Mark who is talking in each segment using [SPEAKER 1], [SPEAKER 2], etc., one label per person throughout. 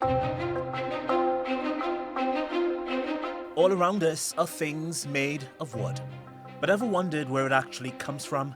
[SPEAKER 1] All around us are things made of wood. But ever wondered where it actually comes from?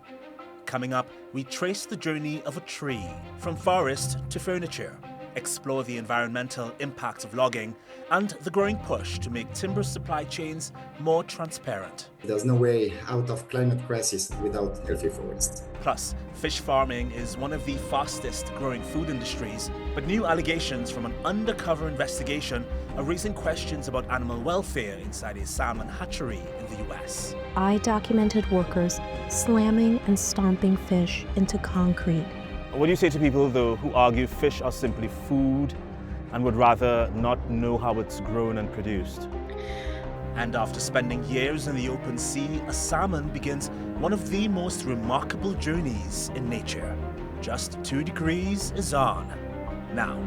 [SPEAKER 1] Coming up, we trace the journey of a tree, from forest to furniture, explore the environmental impact of logging, and the growing push to make timber supply chains more transparent.
[SPEAKER 2] There's no way out of climate crisis without healthy forests.
[SPEAKER 1] Plus, fish farming is one of the fastest growing food industries, but new allegations from an undercover investigation are raising questions about animal welfare inside a salmon hatchery in the US.
[SPEAKER 3] I documented workers slamming and stomping fish into concrete.
[SPEAKER 4] What do you say to people, though, who argue fish are simply food and would rather not know how it's grown and produced?
[SPEAKER 1] And after spending years in the open sea, a salmon begins one of the most remarkable journeys in nature. Just 2 degrees is on. Now.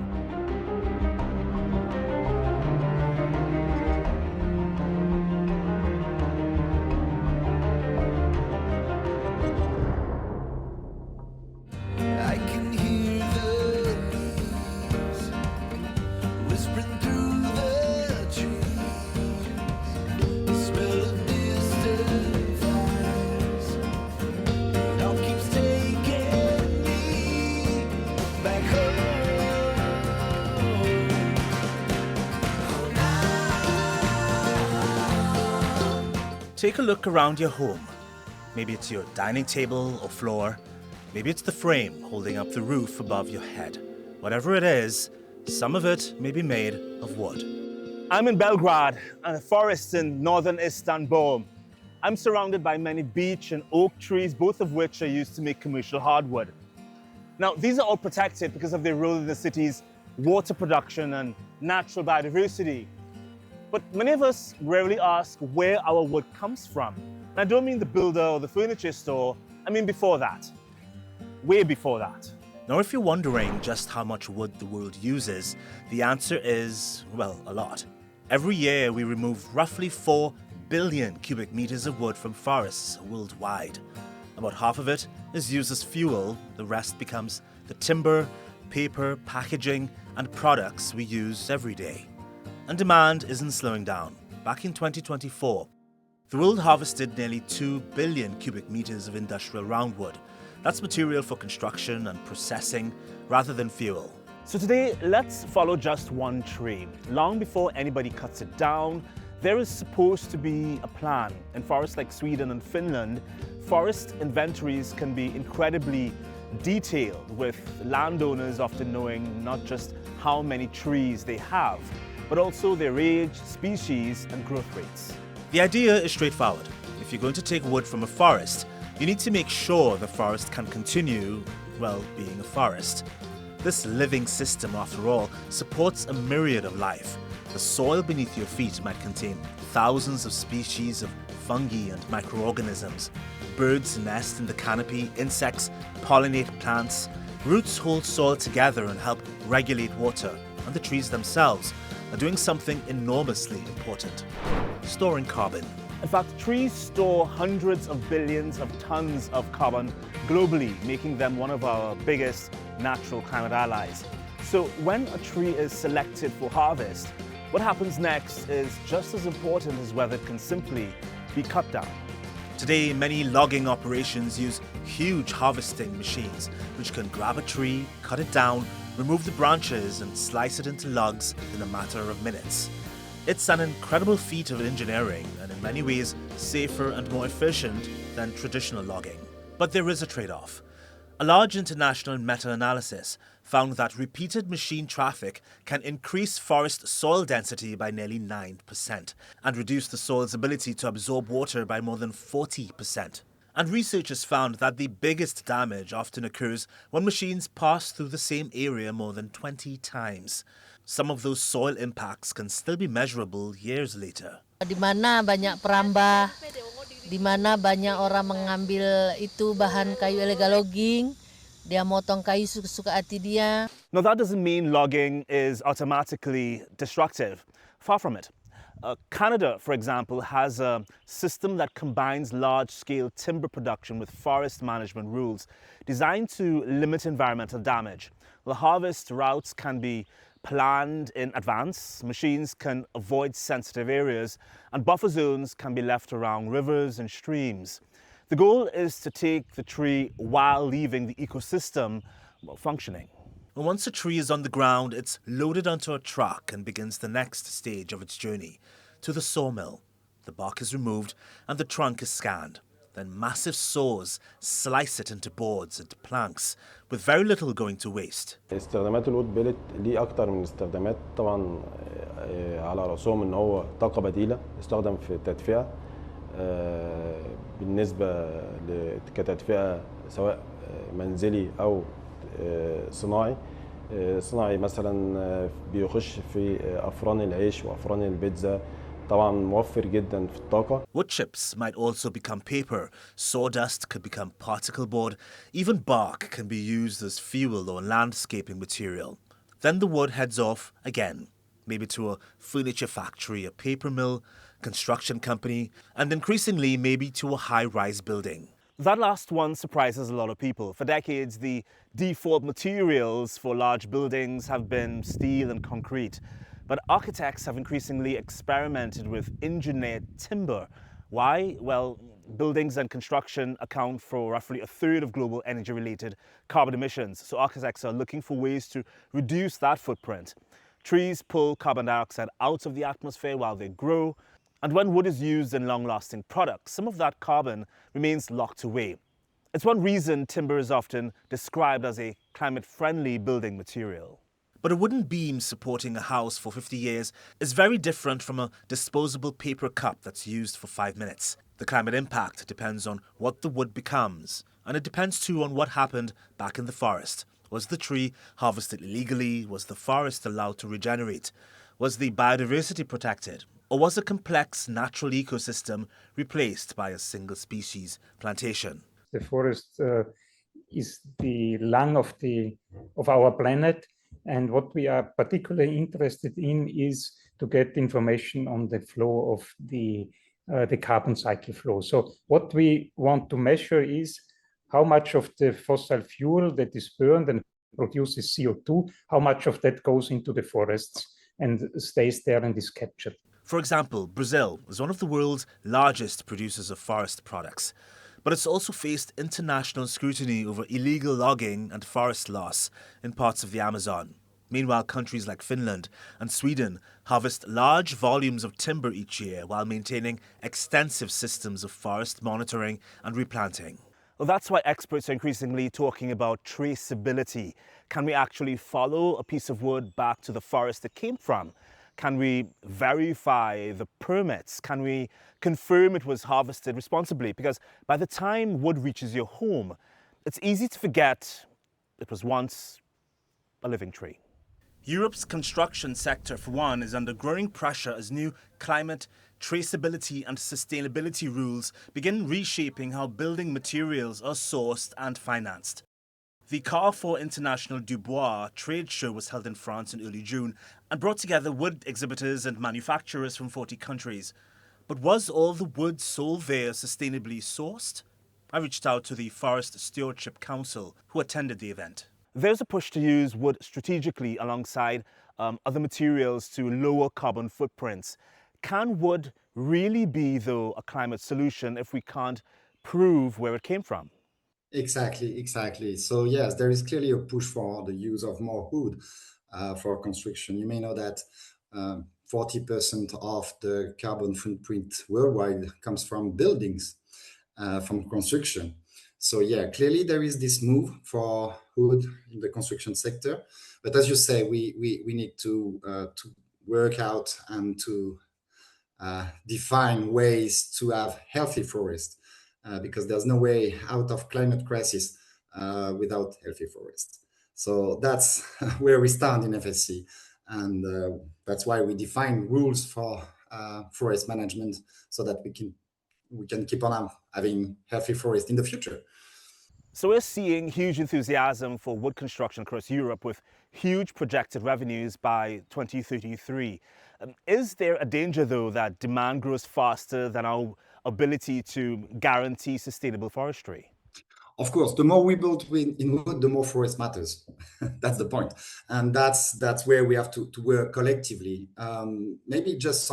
[SPEAKER 1] Take a look around your home. Maybe it's your dining table or floor. Maybe it's the frame holding up the roof above your head. Whatever it is, some of it may be made of wood.
[SPEAKER 4] I'm in Belgrade, a forest in northern Istanbul. I'm surrounded by many beech and oak trees, both of which are used to make commercial hardwood. Now, these are all protected because of their role in the city's water production and natural biodiversity. But many of us rarely ask where our wood comes from. And I don't mean the builder or the furniture store, I mean before that. Way before that.
[SPEAKER 1] Now, if you're wondering just how much wood the world uses, the answer is, well, a lot. Every year we remove roughly 4 billion cubic meters of wood from forests worldwide. About half of it is used as fuel, the rest becomes the timber, paper, packaging, and products we use every day. And demand isn't slowing down. Back in 2024, the world harvested nearly 2 billion cubic meters of industrial roundwood. That's material for construction and processing rather than fuel.
[SPEAKER 4] So today, let's follow just one tree. Long before anybody cuts it down, there is supposed to be a plan. In forests like Sweden and Finland, forest inventories can be incredibly detailed, with landowners often knowing not just how many trees they have, but also their age, species, and growth rates.
[SPEAKER 1] The idea is straightforward. If you're going to take wood from a forest, you need to make sure the forest can continue, well, being a forest. This living system, after all, supports a myriad of life. The soil beneath your feet might contain thousands of species of fungi and microorganisms. Birds nest in the canopy, insects pollinate plants, roots hold soil together and help regulate water, and the trees themselves are doing something enormously important: storing carbon.
[SPEAKER 4] In fact, trees store hundreds of billions of tons of carbon globally, making them one of our biggest natural climate allies. So when a tree is selected for harvest, what happens next is just as important as whether it can simply be cut down.
[SPEAKER 1] Today, many logging operations use huge harvesting machines, which can grab a tree, cut it down, remove the branches, and slice it into logs in a matter of minutes. It's an incredible feat of engineering and in many ways safer and more efficient than traditional logging. But there is a trade-off. A large international meta-analysis found that repeated machine traffic can increase forest soil density by nearly 9% and reduce the soil's ability to absorb water by more than 40%. And researchers found that the biggest damage often occurs when machines pass through the same area more than 20 times. Some of those soil impacts can still be measurable years later.
[SPEAKER 5] Di mana banyak perambah, di mana banyak orang mengambil itu bahan kayu illegal logging, dia motong kayu suka hati dia.
[SPEAKER 4] Now that doesn't mean logging is automatically destructive. Far from it. Canada, for example, has a system that combines large-scale timber production with forest management rules designed to limit environmental damage. The harvest routes can be planned in advance. Machines can avoid sensitive areas, and buffer zones can be left around rivers and streams. The goal is to take the tree while leaving the ecosystem functioning.
[SPEAKER 1] And once a tree is on the ground, it's loaded onto a truck and begins the next stage of its journey, to the sawmill. The bark is removed and the trunk is scanned. Then massive saws slice it into boards and planks, with very little going to waste.
[SPEAKER 6] استخدامات الوود بيلت ليه أكتر من استخدامات طبعا على رأسهم إن هو طاقة بديلة يستخدم في التدفئة بالنسبة كتدفئة سواء منزلي أو صناعي. صناعي مثلا بيخش في أفران العيش وأفران البيتزا. طبعا موفر جدا في الطاقة.
[SPEAKER 1] Wood chips might also become paper, sawdust could become particle board, even bark can be used as fuel or landscaping material. Then the wood heads off again, maybe to a furniture factory, a paper mill, construction company, and increasingly maybe to a high-rise building.
[SPEAKER 4] That last one surprises a lot of people. For decades, the default materials for large buildings have been steel and concrete. But architects have increasingly experimented with engineered timber. Why? Well, buildings and construction account for roughly a third of global energy-related carbon emissions. So architects are looking for ways to reduce that footprint. Trees pull carbon dioxide out of the atmosphere while they grow. And when wood is used in long-lasting products, some of that carbon remains locked away. It's one reason timber is often described as a climate-friendly building material.
[SPEAKER 1] But a wooden beam supporting a house for 50 years is very different from a disposable paper cup that's used for 5 minutes. The climate impact depends on what the wood becomes, and it depends too on what happened back in the forest. Was the tree harvested illegally? Was the forest allowed to regenerate? Was the biodiversity protected? Or was a complex natural ecosystem replaced by a single species plantation?
[SPEAKER 7] The forest is the lung of our planet. And what we are particularly interested in is to get information on the flow of the carbon cycle flow. So what we want to measure is how much of the fossil fuel that is burned and produces CO2, how much of that goes into the forests and stays there and is captured.
[SPEAKER 1] For example, Brazil is one of the world's largest producers of forest products. But it's also faced international scrutiny over illegal logging and forest loss in parts of the Amazon. Meanwhile, countries like Finland and Sweden harvest large volumes of timber each year while maintaining extensive systems of forest monitoring and replanting.
[SPEAKER 4] Well, that's why experts are increasingly talking about traceability. Can we actually follow a piece of wood back to the forest it came from? Can we verify the permits? Can we confirm it was harvested responsibly? Because by the time wood reaches your home, it's easy to forget it was once a living tree.
[SPEAKER 1] Europe's construction sector, for one, is under growing pressure as new climate, traceability and sustainability rules begin reshaping how building materials are sourced and financed. The Carrefour International du Bois trade show was held in France in early June and brought together wood exhibitors and manufacturers from 40 countries. But was all the wood sold there sustainably sourced? I reached out to the Forest Stewardship Council, who attended the event.
[SPEAKER 4] There's a push to use wood strategically alongside other materials to lower carbon footprints. Can wood really be, though, a climate solution if we can't prove where it came from?
[SPEAKER 2] Exactly. So yes, there is clearly a push for the use of more wood for construction. You may know that 40% of the carbon footprint worldwide comes from buildings, from construction. So yeah, clearly there is this move for wood in the construction sector. But as you say, we need to work out and to define ways to have healthy forests. Because there's no way out of climate crisis without healthy forests. So that's where we stand in FSC. And that's why we define rules for forest management so that we can keep on having healthy forests in the future.
[SPEAKER 4] So we're seeing huge enthusiasm for wood construction across Europe with huge projected revenues by 2033. Is there a danger, though, that demand grows faster than our ability to guarantee sustainable forestry?
[SPEAKER 2] Of course, the more we build in wood, the more forest matters. That's the point. And that's where we have to work collectively. Maybe just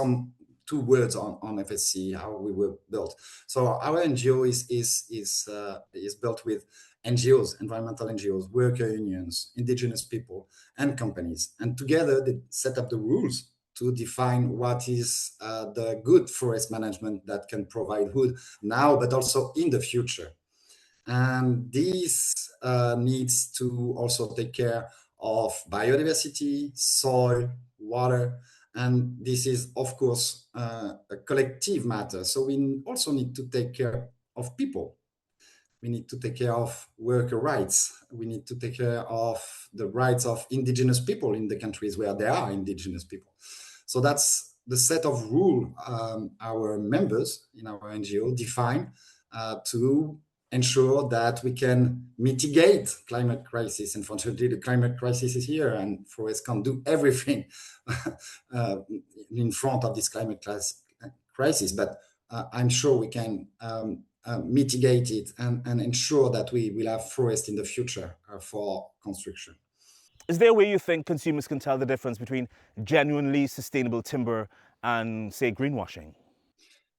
[SPEAKER 2] two words on FSC, how we were built. So our NGO is built with NGOs, environmental NGOs, worker unions, indigenous people, and companies. And together they set up the rules to define what is the good forest management that can provide wood now, but also in the future. And this needs to also take care of biodiversity, soil, water, and this is, of course, a collective matter. So we also need to take care of people. We need to take care of worker rights. We need to take care of the rights of indigenous people in the countries where there are indigenous people. So that's the set of rules our members in our NGO define to ensure that we can mitigate climate crisis. Unfortunately, the climate crisis is here, and forests can't do everything in front of this climate crisis. But I'm sure we can mitigate it and ensure that we will have forest in the future for construction.
[SPEAKER 4] Is there a way you think consumers can tell the difference between genuinely sustainable timber and, say, greenwashing?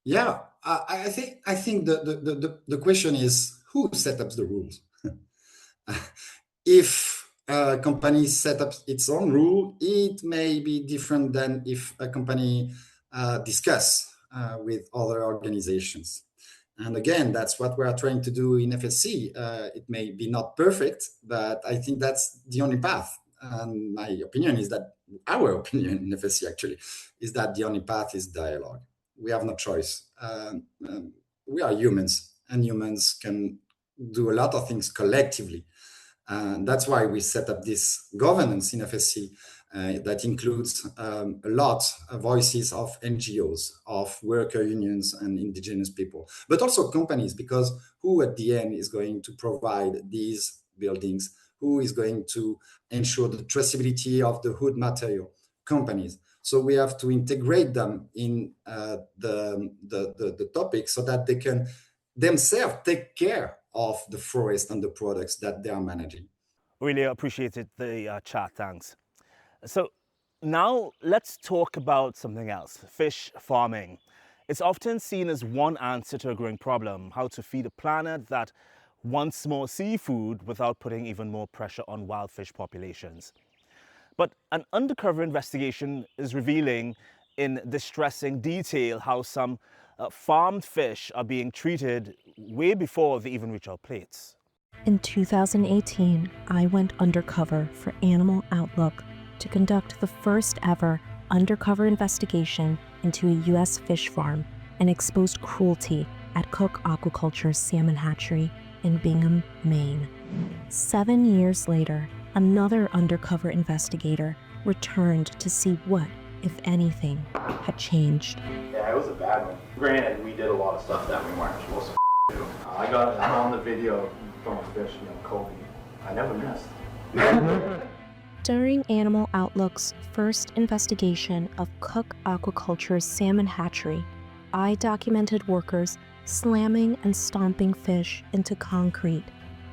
[SPEAKER 2] Yeah, I think the question is who set up the rules? If a company set up its own rule, it may be different than if a company discuss with other organizations. And again, that's what we are trying to do in FSC. It may be not perfect, but I think that's the only path. And my opinion is that, our opinion in FSC actually, is that the only path is dialogue. We have no choice. We are humans, and humans can do a lot of things collectively. And that's why we set up this governance in FSC that includes a lot of voices of NGOs, of worker unions and indigenous people, but also companies, because who at the end is going to provide these buildings? Who is going to ensure the traceability of the wood material? Companies. So we have to integrate them in the topic so that they can themselves take care of the forest and the products that they are managing.
[SPEAKER 4] Really appreciated the chat, thanks. So now let's talk about something else, fish farming. It's often seen as one answer to a growing problem, how to feed a planet that wants more seafood without putting even more pressure on wild fish populations. But an undercover investigation is revealing in distressing detail how some farmed fish are being treated way before they even reach our plates.
[SPEAKER 3] In 2018, I went undercover for Animal Outlook to conduct the first ever undercover investigation into a U.S. fish farm and exposed cruelty at Cook Aquaculture's salmon hatchery in Bingham, Maine. 7 years later, another undercover investigator returned to see what, if anything, had changed.
[SPEAKER 8] Yeah, it was a bad one. Granted, we did a lot of stuff that we weren't supposed to do. I got on the video from a fish named Kobe. I never missed.
[SPEAKER 3] During Animal Outlook's first investigation of Cook Aquaculture's salmon hatchery, I documented workers slamming and stomping fish into concrete,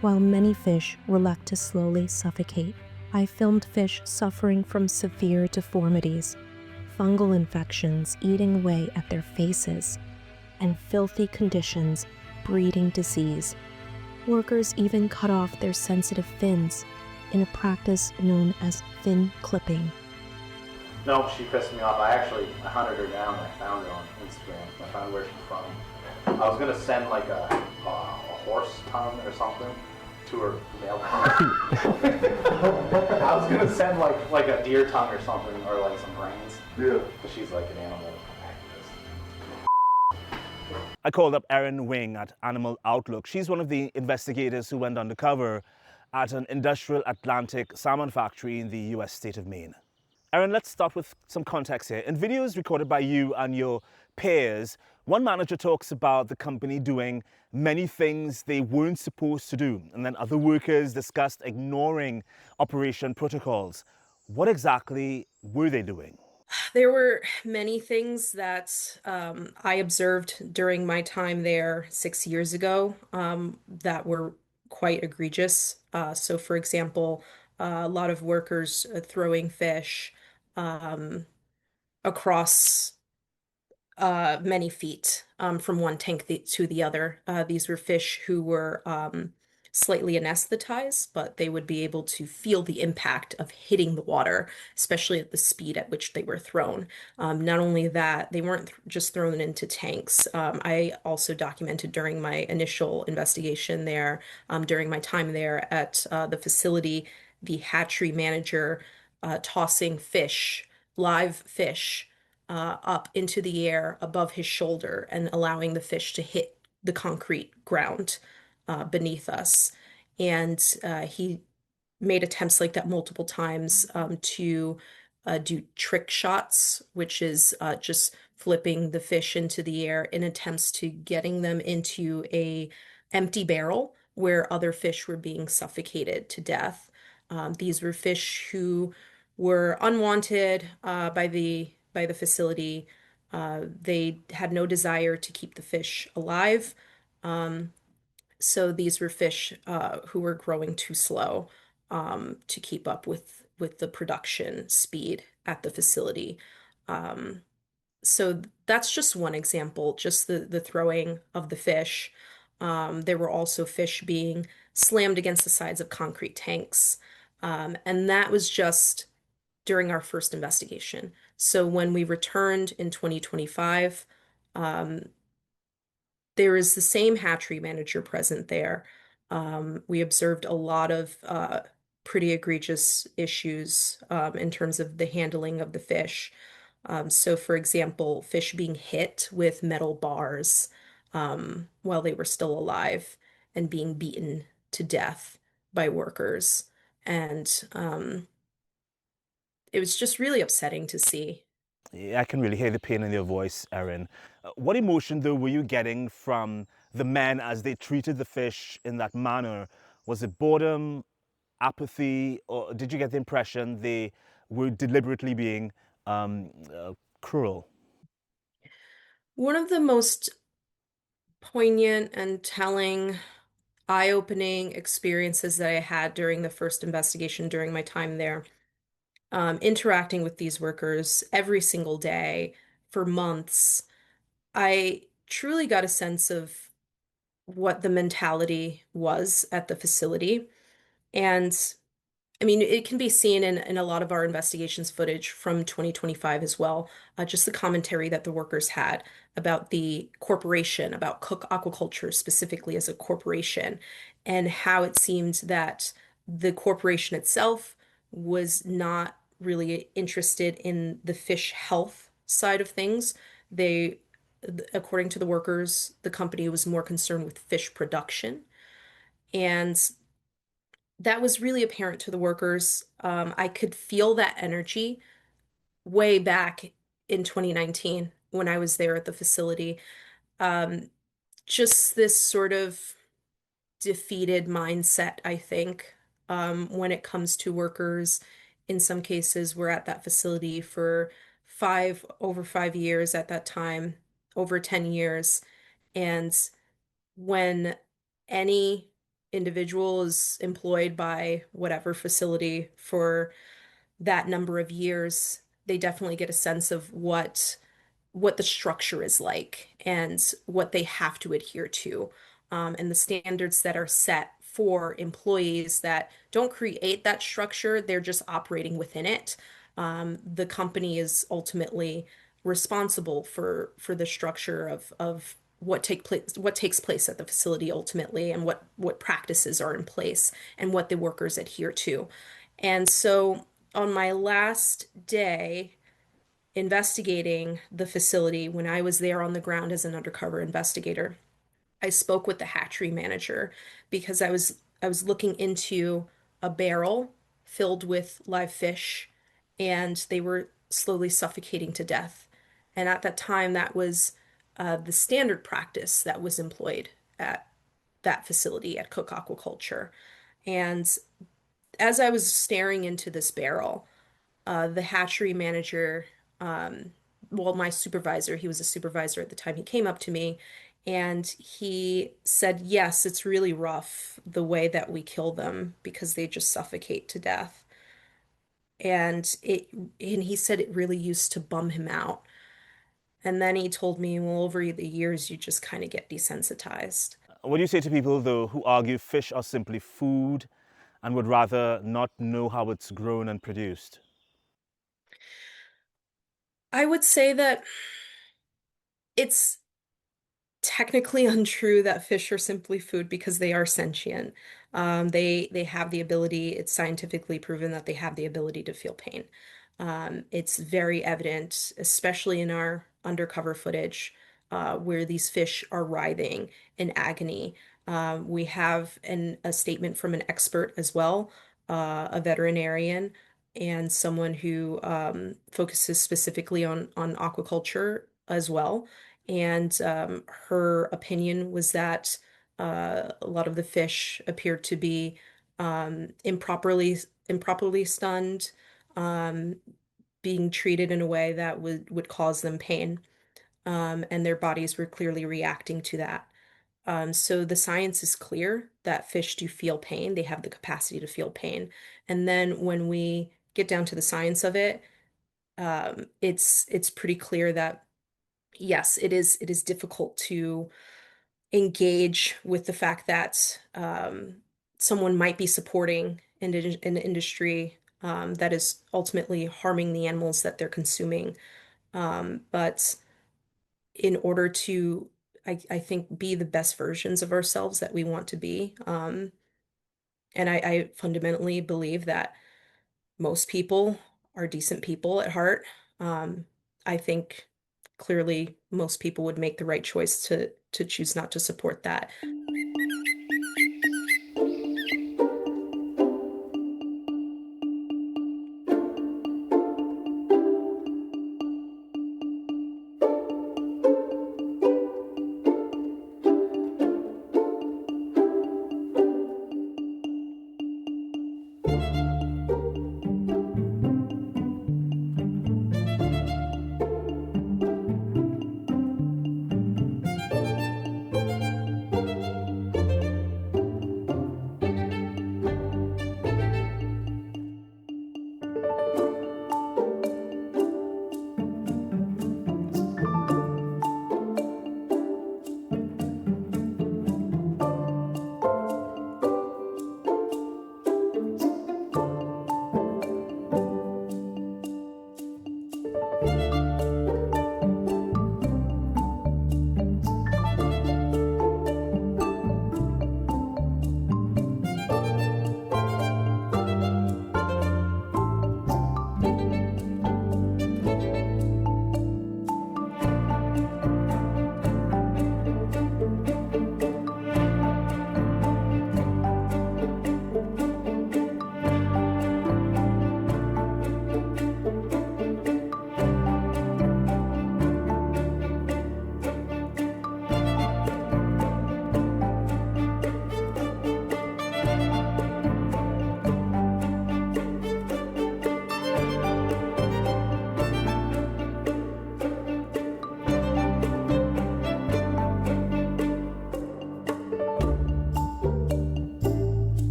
[SPEAKER 3] while many fish were left to slowly suffocate. I filmed fish suffering from severe deformities, fungal infections eating away at their faces, and filthy conditions breeding disease. Workers even cut off their sensitive fins in a practice known as fin clipping.
[SPEAKER 8] Nope, she pissed me off. I hunted her down and I found her on Instagram. I found where she's from. I was gonna send like a horse tongue or something to her mailbox. I was gonna send like a deer tongue or something, or like some brains. Yeah. But she's like an animal activist.
[SPEAKER 4] I called up Erin Wing at Animal Outlook. She's one of the investigators who went undercover at an industrial Atlantic salmon factory in the US state of Maine. Erin, let's start with some context here. In videos recorded by you and your peers, one manager talks about the company doing many things they weren't supposed to do, and then other workers discussed ignoring operation protocols. What exactly were they doing?
[SPEAKER 9] There were many things that I observed during my time there 6 years ago that were quite egregious. So, for example, a lot of workers throwing fish um, across many feet from one tank to the other. These were fish who were slightly anesthetized, but they would be able to feel the impact of hitting the water, especially at the speed at which they were thrown. Not only that, they weren't just thrown into tanks. I also documented during my initial investigation there, during my time there at the facility, the hatchery manager tossing fish, live fish up into the air above his shoulder and allowing the fish to hit the concrete ground beneath us. And he made attempts like that multiple times to do trick shots, which is just flipping the fish into the air in attempts to getting them into a empty barrel where other fish were being suffocated to death. These were fish who were unwanted by the facility. They had no desire to keep the fish alive. So these were fish who were growing too slow to keep up with the production speed at the facility. Um, so that's just one example, just the throwing of the fish. There were also fish being slammed against the sides of concrete tanks. And that was just during our first investigation. So when we returned in 2025, um, there is the same hatchery manager present there. We observed a lot of pretty egregious issues in terms of the handling of the fish. So, for example, fish being hit with metal bars while they were still alive and being beaten to death by workers. And it was just really upsetting to see.
[SPEAKER 4] Yeah, I can really hear the pain in your voice, Erin. What emotion, though, were you getting from the men as they treated the fish in that manner? Was it boredom, apathy, or did you get the impression they were deliberately being cruel?
[SPEAKER 9] One of the most poignant and telling, eye-opening experiences that I had during the first investigation during my time there, interacting with these workers every single day for months, I truly got a sense of what the mentality was at the facility. And I mean, it can be seen in a lot of our investigations footage from 2025 as well. Just the commentary that the workers had about the corporation, about Cook Aquaculture specifically as a corporation, and how it seemed that the corporation itself was not really interested in the fish health side of things. They, according to the workers, the company was more concerned with fish production. And that was really apparent to the workers. I could feel that energy way back in 2019 when I was there at the facility. Um, just this sort of defeated mindset, I think, when it comes to workers. In some cases, we're at that facility for over 5 years at that time, over 10 years. And when any individual is employed by whatever facility for that number of years, they definitely get a sense of what the structure is like and what they have to adhere to, and the standards that are set for employees that don't create that structure, they're just operating within it. The company is ultimately responsible for the structure of what takes place at the facility ultimately, and what practices are in place and what the workers adhere to. And so on my last day investigating the facility, when I was there on the ground as an undercover investigator, I spoke with the hatchery manager because I was looking into a barrel filled with live fish, and they were slowly suffocating to death. And at that time, that was the standard practice that was employed at that facility at Cook Aquaculture. And as I was staring into this barrel, the hatchery manager, well, my supervisor, he was a supervisor at the time, he came up to me And he said, yes, it's really rough the way that we kill them because they just suffocate to death. And he said it really used to bum him out. And then he told me, well, over the years, you just kind of get desensitized.
[SPEAKER 4] What do you say to people, though, who argue fish are simply food and would rather not know how it's grown and produced?
[SPEAKER 9] I would say that it's technically untrue that fish are simply food because they are sentient. They have the ability, it's scientifically proven that they have the ability to feel pain. It's very evident, especially in our undercover footage, where these fish are writhing in agony. We have a statement from an expert as well, a veterinarian, and someone who focuses specifically on aquaculture as well. And her opinion was that a lot of the fish appeared to be improperly stunned, um, being treated in a way that would cause them pain, and their bodies were clearly reacting to that. So the science is clear that fish do feel pain. They have the capacity to feel pain. And then when we get down to the science of it, it's pretty clear that yes, it is difficult to engage with the fact that someone might be supporting an industry that is ultimately harming the animals that they're consuming. But in order to, I think, be the best versions of ourselves that we want to be, and I fundamentally believe that most people are decent people at heart. Um, I think clearly most people would make the right choice to choose not to support that.